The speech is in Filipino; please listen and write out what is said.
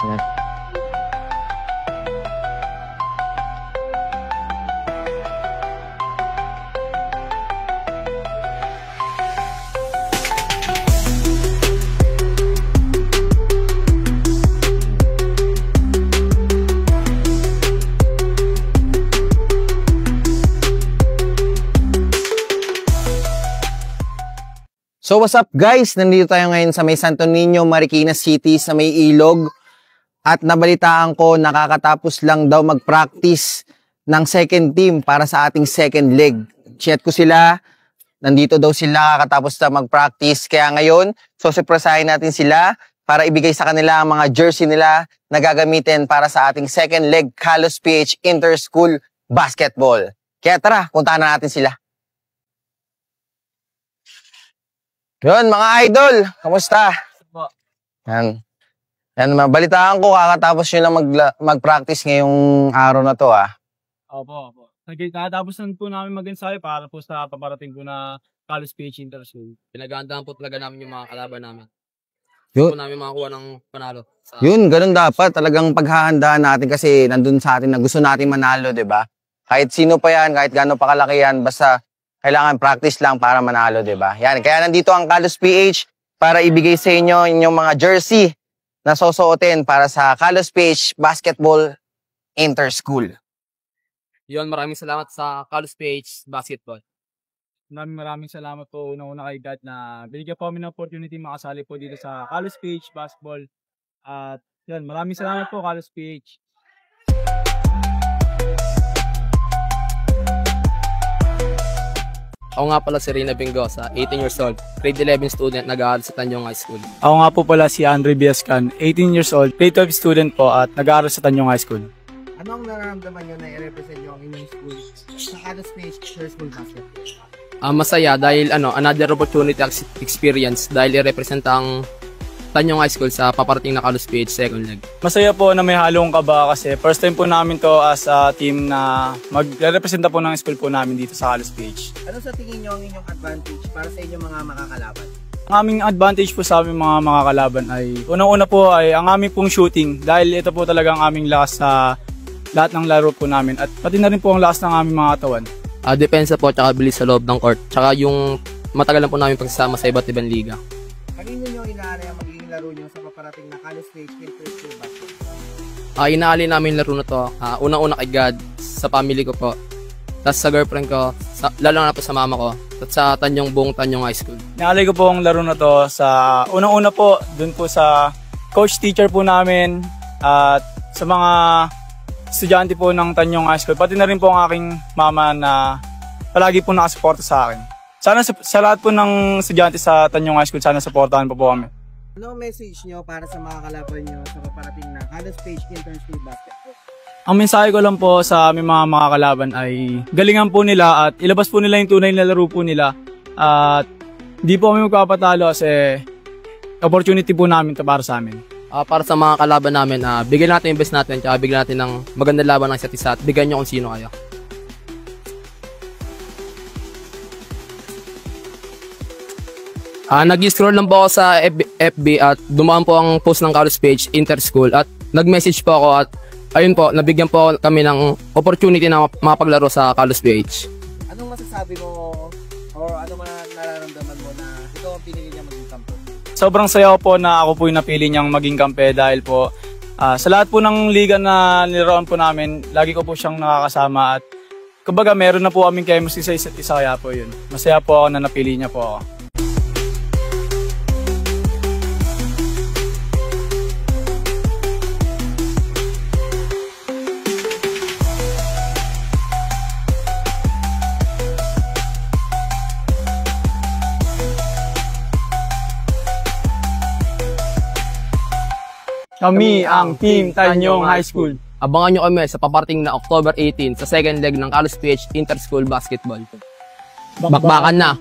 Yan. So what's up guys? Nandito tayo ngayon sa may Santo Niño, Marikina City, sa may Ilog. At nabalitaan ko, nakakatapos lang daw mag-practice ng second team para sa ating second leg. Chat ko sila, nandito daw sila, kakatapos na mag-practice. Kaya ngayon, surpresahin natin sila para ibigay sa kanila ang mga jersey nila na gagamitin para sa ating second leg Kalos PH Inter-School Basketball. Kaya tara, puntahan na natin sila. Yun, mga idol, kamusta? Yan. Yan, mabalitaan ko, kakatapos nyo lang mag-practice ngayong araw na to, ah. Opo. Kakatapos na po namin mag-ensayo para po sa paparating po na Kalos PH Inter-School. Pinaghahandaan po talaga namin yung mga kalaban namin. Yun. Po namin makakuha ng panalo. Yun, ganun dapat. Talagang paghahandaan natin kasi nandun sa atin na gusto natin manalo, diba? Kahit sino pa yan, kahit gaano pa kalaki yan, basta kailangan practice lang para manalo, diba? Yan, kaya nandito ang Kalos PH para ibigay sa inyo inyong mga jersey na susuotin para sa Kalos PH Basketball Inter-School. Yun, maraming salamat sa Kalos PH Basketball. Maraming salamat po una kay God na binigyan po kami ng opportunity makasali po dito sa Kalos PH Basketball. At yun, maraming salamat po Kalos PH. Ako nga pala si Rina Bingosa, 18 years old, grade 11 student, nag-aaral sa Tanyong High School. Ako nga po pala si Andre Biascan, 18 years old, grade 12 student po at nag-aaral sa Tanyong High School. Ano ang nararamdaman nyo na i-represent nyo ang inyong school sa Kalos PH Inter-School Basketball? Masaya dahil another opportunity experience dahil i-represent ang Tanyong High School sa paparating na Kalos PH second leg. Masaya po na may halong kaba kasi first time po namin to as a team na mag-representa po ng school po namin dito sa Kalos PH. Ano sa tingin nyo ang inyong advantage para sa inyong mga makakalaban? Ang aming advantage po sa aming mga makakalaban ay unang-una po ay ang aming pong shooting dahil ito po talagang aming lakas sa lahat ng laro po namin at pati na rin po ang lakas ng aming mga katawan. Depensa po tsaka bilis sa loob ng court tsaka yung matagal na po namin pagsasama sa iba't ibang liga. Kanino nyo inaari ang magiging laro nyo sa paparating na Kalos PH Inter-School Basketball? Inaali namin laro na to, unang-una kay God, sa family ko po, tapos sa girlfriend ko, lalo na po sa mama ko, at sa buong Tanyong High School. Inaalay ko po ang laro na to sa unang-una po, dun po sa coach teacher po namin at sa mga estudyante po ng Tanyong High School, pati na rin po ang aking mama na palagi po nakasuporta sa akin. Sana sa lahat po ng estudyante sa Tanyong High School, sana supportahan po kami. Ano ang message nyo para sa mga kalaban nyo sa paparating na Kalos PH Inter-School Basketball? Ang mensahe ko lang po sa aming mga makakalaban ay galingan po nila at ilabas po nila yung tunay na laro po nila. At di po kami magpapatalo kasi opportunity po namin ito para sa amin. Para sa mga kalaban namin, bigyan natin yung best natin, tsaka bigyan natin ng magandang laban ng isa't isa at bigyan nyo kung sino kayo. Nag-scroll lang po ako sa FB at dumaan po ang post ng Kalos PH Inter-School at nag-message po ako at ayun po, nabigyan po kami ng opportunity na mapaglaro sa Kalos PH. Anong masasabi mo o ano man nararamdaman mo na ito ang pinili niya maging kampo? Sobrang saya ko po na ako po yung napili niyang maging kampe dahil po sa lahat po ng liga na nilaroan po namin, lagi ko po siyang nakakasama at kumbaga meron na po kaming chemistry sa isa't isa kaya po yun. Masaya po ako na napili niya po ako. Kami ang Team Tanyong High School. Abangan nyo kami sa paparating na October 18 sa second leg ng Kalos PH Inter-School Basketball. Bakbakan na!